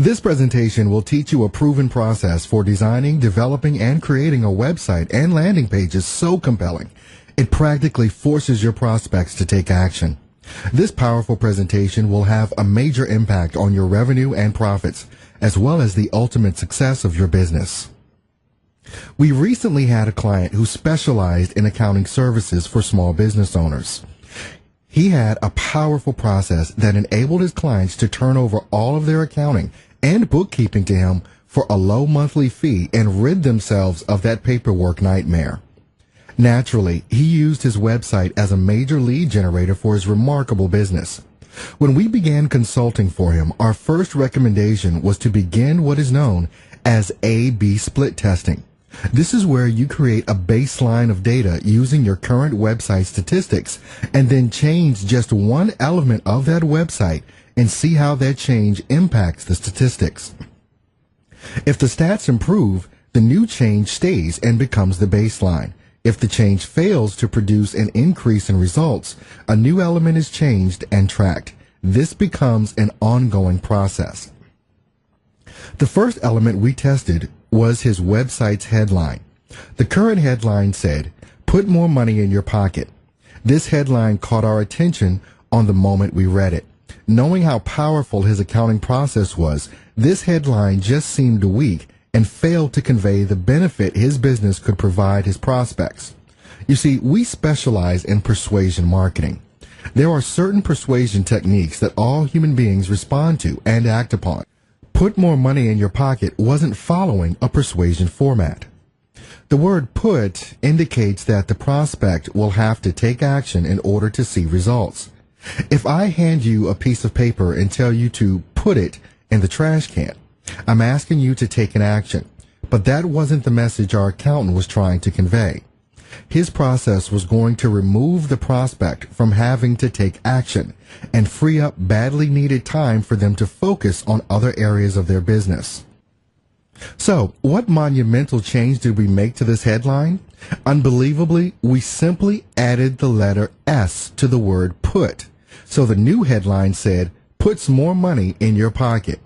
This presentation will teach you a proven process for designing, developing, and creating a website and landing pages so compelling, it practically forces your prospects to take action. This powerful presentation will have a major impact on your revenue and profits, as well as the ultimate success of your business. We recently had a client who specialized in accounting services for small business owners. He had a powerful process that enabled his clients to turn over all of their accounting and bookkeeping to him for a low monthly fee and rid themselves of that paperwork nightmare. Naturally, he used his website as a major lead generator for his remarkable business. When we began consulting for him, our first recommendation was to begin what is known as A/B split testing. This is where you create a baseline of data using your current website statistics and then change just one element of that website and see how that change impacts the statistics. If the stats improve, the new change stays and becomes the baseline. If the change fails to produce an increase in results, a new element is changed and tracked. This becomes an ongoing process. The first element we tested was his website's headline. The current headline said, "Put more money in your pocket." This headline caught our attention on the moment we read it. Knowing how powerful his accounting process was, this headline just seemed weak and failed to convey the benefit his business could provide his prospects. You see, we specialize in persuasion marketing. There are certain persuasion techniques that all human beings respond to and act upon. Put more money in your pocket wasn't following a persuasion format. The word put indicates that the prospect will have to take action in order to see results. If I hand you a piece of paper and tell you to put it in the trash can, I'm asking you to take an action. But that wasn't the message our accountant was trying to convey. His process was going to remove the prospect from having to take action and free up badly needed time for them to focus on other areas of their business. So, what monumental change did we make to this headline? Unbelievably, we simply added the letter S to the word put. So the new headline said, "Puts more money in your pocket."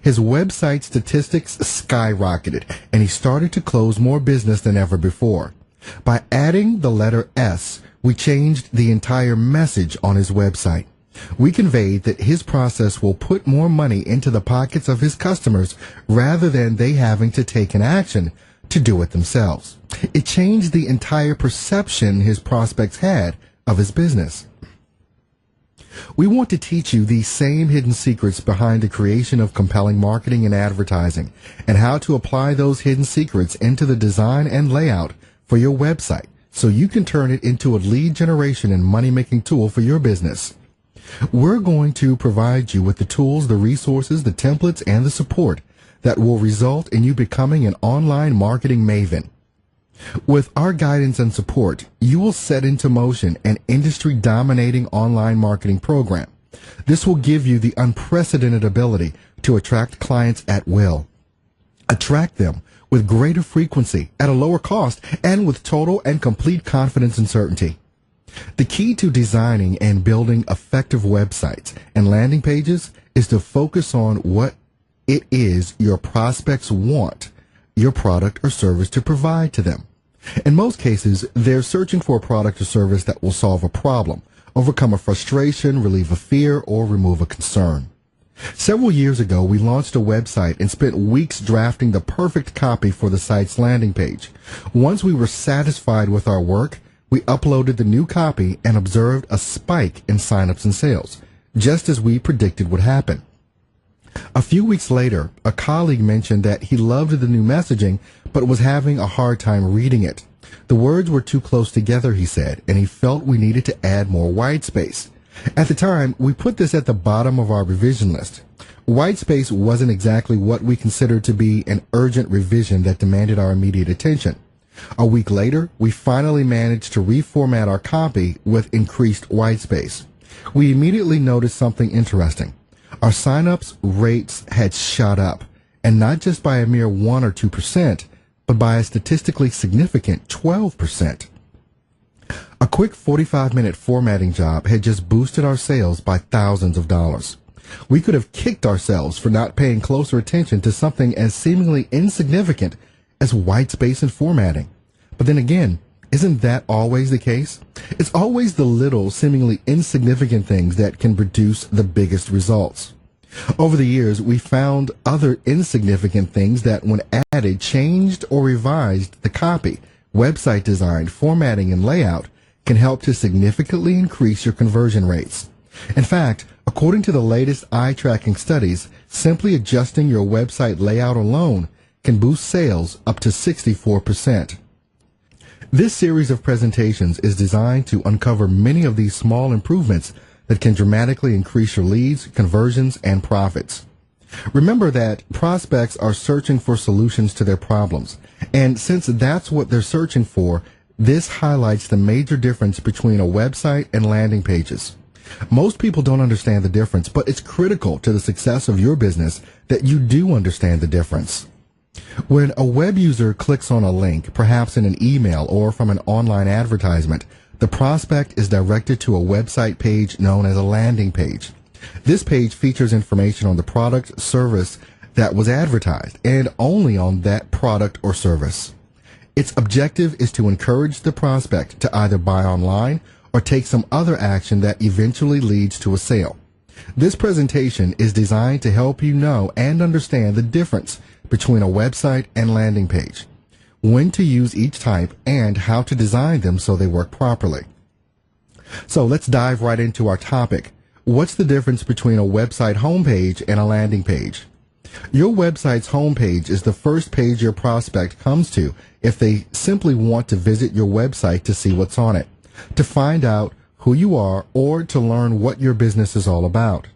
His website statistics skyrocketed, and he started to close more business than ever before. By adding the letter S, we changed the entire message on his website. We conveyed that his process will put more money into the pockets of his customers rather than they having to take an action to do it themselves. It changed the entire perception his prospects had of his business. We want to teach you these same hidden secrets behind the creation of compelling marketing and advertising, and how to apply those hidden secrets into the design and layout for your website so you can turn it into a lead generation and money-making tool for your business. We're going to provide you with the tools, the resources, the templates, and the support that will result in you becoming an online marketing maven. With our guidance and support, you will set into motion an industry-dominating online marketing program. This will give you the unprecedented ability to attract clients at will. Attract them with greater frequency, at a lower cost, and with total and complete confidence and certainty. The key to designing and building effective websites and landing pages is to focus on what it is your prospects want your product or service to provide to them. In most cases, they're searching for a product or service that will solve a problem, overcome a frustration, relieve a fear, or remove a concern. Several years ago, we launched a website and spent weeks drafting the perfect copy for the site's landing page. Once we were satisfied with our work, we uploaded the new copy and observed a spike in signups and sales, just as we predicted would happen. A few weeks later, a colleague mentioned that he loved the new messaging, but was having a hard time reading it. The words were too close together, he said, and he felt we needed to add more white space. At the time, we put this at the bottom of our revision list. White space wasn't exactly what we considered to be an urgent revision that demanded our immediate attention. A week later, we finally managed to reformat our copy with increased white space. We immediately noticed something interesting. Our sign-ups rates had shot up, and not just by a mere 1 or 2%, but by a statistically significant 12%. A quick 45-minute formatting job had just boosted our sales by thousands of dollars. We could have kicked ourselves for not paying closer attention to something as seemingly insignificant as white space and formatting. But then again, isn't that always the case? It's always the little, seemingly insignificant things that can produce the biggest results. Over the years, we found other insignificant things that, when added, changed or revised the copy, website design, formatting, and layout can help to significantly increase your conversion rates. In fact, according to the latest eye tracking studies, simply adjusting your website layout alone can boost sales up to 64%. This series of presentations is designed to uncover many of these small improvements that can dramatically increase your leads, conversions, and profits. Remember that prospects are searching for solutions to their problems, and since that's what they're searching for, this highlights the major difference between a website and landing pages. Most people don't understand the difference, but it's critical to the success of your business that you do understand the difference. When a web user clicks on a link, perhaps in an email or from an online advertisement, the prospect is directed to a website page known as a landing page. This page features information on the product, service that was advertised, and only on that product or service. Its objective is to encourage the prospect to either buy online or take some other action that eventually leads to a sale. This presentation is designed to help you know and understand the difference between a website and landing page, when to use each type, and how to design them so they work properly. So let's dive right into our topic. What's the difference between a website homepage and a landing page? Your website's homepage is the first page your prospect comes to if they simply want to visit your website to see what's on it, to find out who you are, or to learn what your business is all about.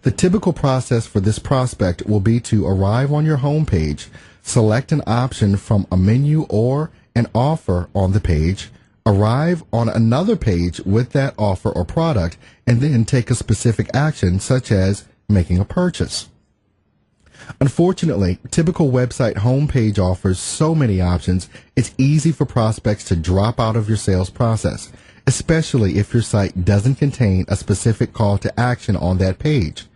The typical process for this prospect will be to arrive on your homepage, select an option from a menu or an offer on the page, arrive on another page with that offer or product, and then take a specific action such as making a purchase. Unfortunately, typical website homepage offers so many options, it's easy for prospects to drop out of your sales process, especially if your site doesn't contain a specific call to action on that page.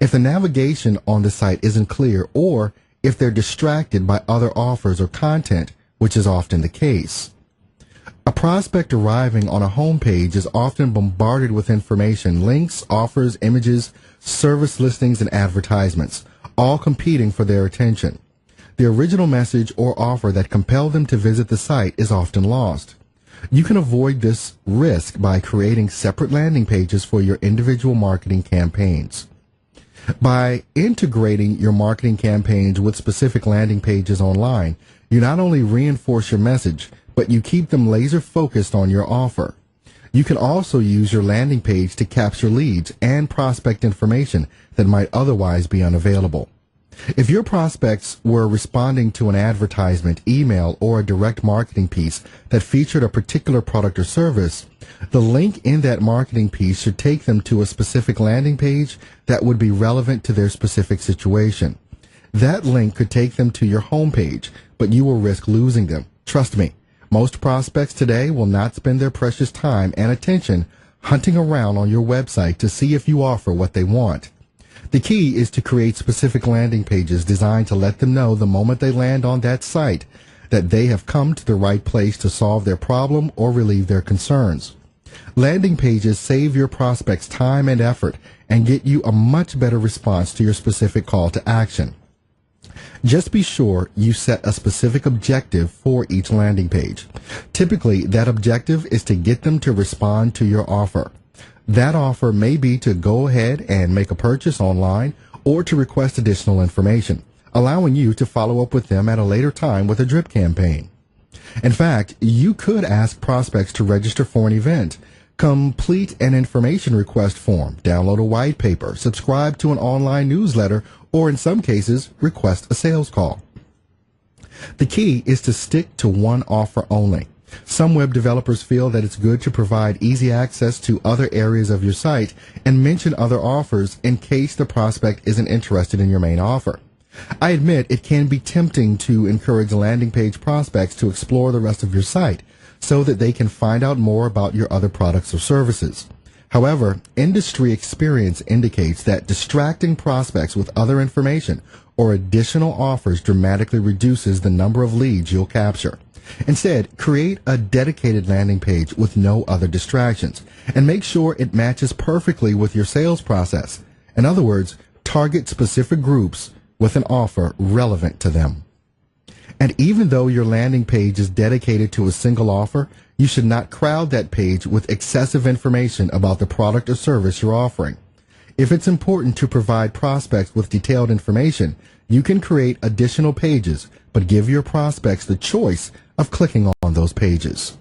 If the navigation on the site isn't clear, or if they're distracted by other offers or content, which is often the case. A prospect arriving on a homepage is often bombarded with information, links, offers, images, service listings, and advertisements, all competing for their attention. The original message or offer that compelled them to visit the site is often lost. You can avoid this risk by creating separate landing pages for your individual marketing campaigns. By integrating your marketing campaigns with specific landing pages online, you not only reinforce your message, but you keep them laser focused on your offer. You can also use your landing page to capture leads and prospect information that might otherwise be unavailable. If your prospects were responding to an advertisement, email, or a direct marketing piece that featured a particular product or service, the link in that marketing piece should take them to a specific landing page that would be relevant to their specific situation. That link could take them to your homepage, but you will risk losing them. Trust me, most prospects today will not spend their precious time and attention hunting around on your website to see if you offer what they want. The key is to create specific landing pages designed to let them know the moment they land on that site that they have come to the right place to solve their problem or relieve their concerns. Landing pages save your prospects time and effort and get you a much better response to your specific call to action. Just be sure you set a specific objective for each landing page. Typically, that objective is to get them to respond to your offer. That offer may be to go ahead and make a purchase online or to request additional information, allowing you to follow up with them at a later time with a drip campaign. In fact, you could ask prospects to register for an event, complete an information request form, download a white paper, subscribe to an online newsletter, or in some cases, request a sales call. The key is to stick to one offer only. Some web developers feel that it's good to provide easy access to other areas of your site and mention other offers in case the prospect isn't interested in your main offer. I admit it can be tempting to encourage landing page prospects to explore the rest of your site so that they can find out more about your other products or services. However, industry experience indicates that distracting prospects with other information or additional offers dramatically reduces the number of leads you'll capture. Instead, create a dedicated landing page with no other distractions and make sure it matches perfectly with your sales process. In other words, target specific groups with an offer relevant to them. And even though your landing page is dedicated to a single offer, you should not crowd that page with excessive information about the product or service you're offering. If it's important to provide prospects with detailed information, you can create additional pages, but give your prospects the choice of clicking on those pages.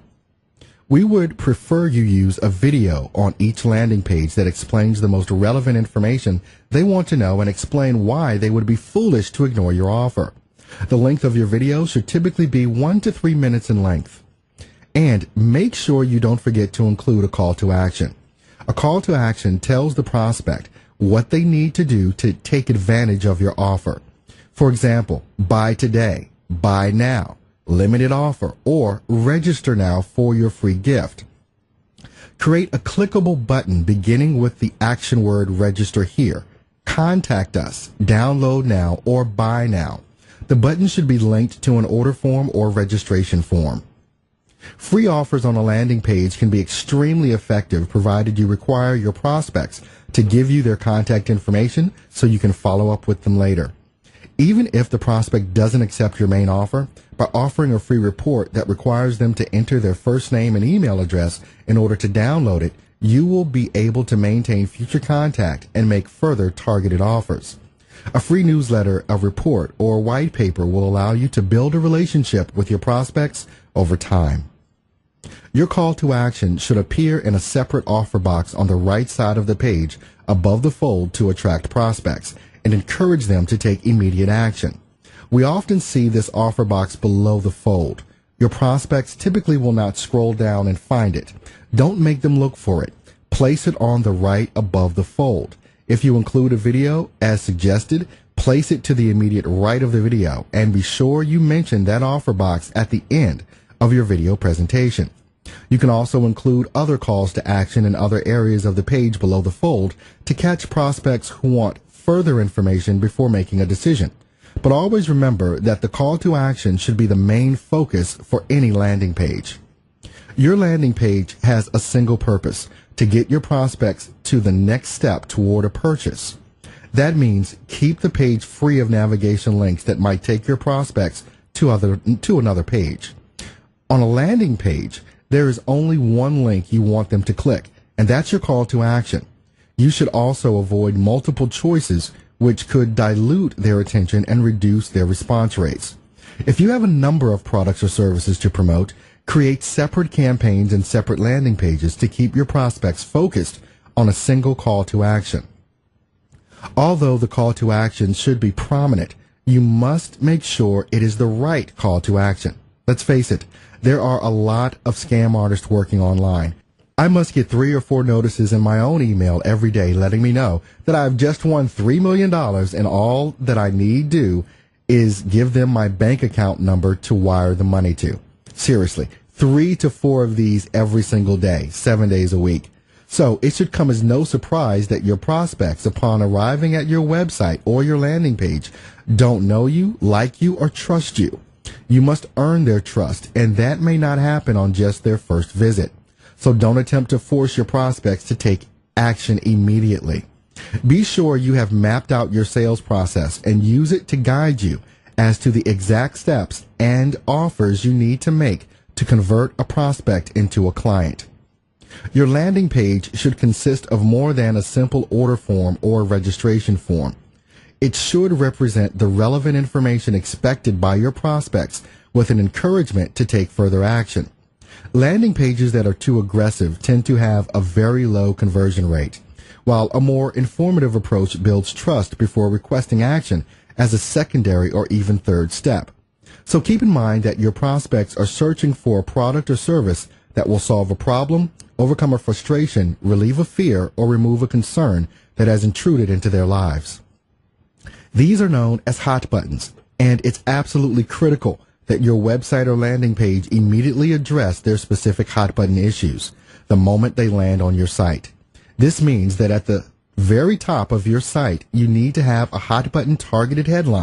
We would prefer you use a video on each landing page that explains the most relevant information they want to know and explain why they would be foolish to ignore your offer. The length of your video should typically be 1 to 3 minutes in length. And make sure you don't forget to include a call to action. A call to action tells the prospect what they need to do to take advantage of your offer. For example, buy today, buy now, limited offer, or register now for your free gift. Create a clickable button beginning with the action word register here, contact us, download now, or buy now. The button should be linked to an order form or registration form. Free offers on a landing page can be extremely effective provided you require your prospects to give you their contact information so you can follow up with them later. Even if the prospect doesn't accept your main offer, by offering a free report that requires them to enter their first name and email address in order to download it, you will be able to maintain future contact and make further targeted offers. A free newsletter, a report, or white paper will allow you to build a relationship with your prospects over time. Your call to action should appear in a separate offer box on the right side of the page above the fold to attract prospects and encourage them to take immediate action. We often see this offer box below the fold. Your prospects typically will not scroll down and find it. Don't make them look for it. Place it on the right above the fold. If you include a video, as suggested, place it to the immediate right of the video and be sure you mention that offer box at the end of your video presentation. You can also include other calls to action in other areas of the page below the fold to catch prospects who want further information before making a decision. But always remember that the call to action should be the main focus for any landing page. Your landing page has a single purpose: to get your prospects to the next step toward a purchase. That means keep the page free of navigation links that might take your prospects to another page. On a landing page, there is only one link you want them to click, and that's your call to action. You should also avoid multiple choices, which could dilute their attention and reduce their response rates. If you have a number of products or services to promote, create separate campaigns and separate landing pages to keep your prospects focused on a single call to action. Although the call to action should be prominent, you must make sure it is the right call to action. Let's face it, there are a lot of scam artists working online. I must get 3 or 4 notices in my own email every day letting me know that I've just won $3 million and all that I need do is give them my bank account number to wire the money to. Seriously, 3 to 4 of these every single day, 7 days a week. So it should come as no surprise that your prospects, upon arriving at your website or your landing page, don't know you, like you, or trust you. You must earn their trust, and that may not happen on just their first visit. So don't attempt to force your prospects to take action immediately. Be sure you have mapped out your sales process and use it to guide you as to the exact steps and offers you need to make to convert a prospect into a client. Your landing page should consist of more than a simple order form or registration form. It should represent the relevant information expected by your prospects with an encouragement to take further action. Landing pages that are too aggressive tend to have a very low conversion rate, while a more informative approach builds trust before requesting action as a secondary or even third step. So keep in mind that your prospects are searching for a product or service that will solve a problem, overcome a frustration, relieve a fear, or remove a concern that has intruded into their lives. These are known as hot buttons, and it's absolutely critical that your website or landing page immediately address their specific hot button issues the moment they land on your site. This means that at the very top of your site, you need to have a hot button targeted headline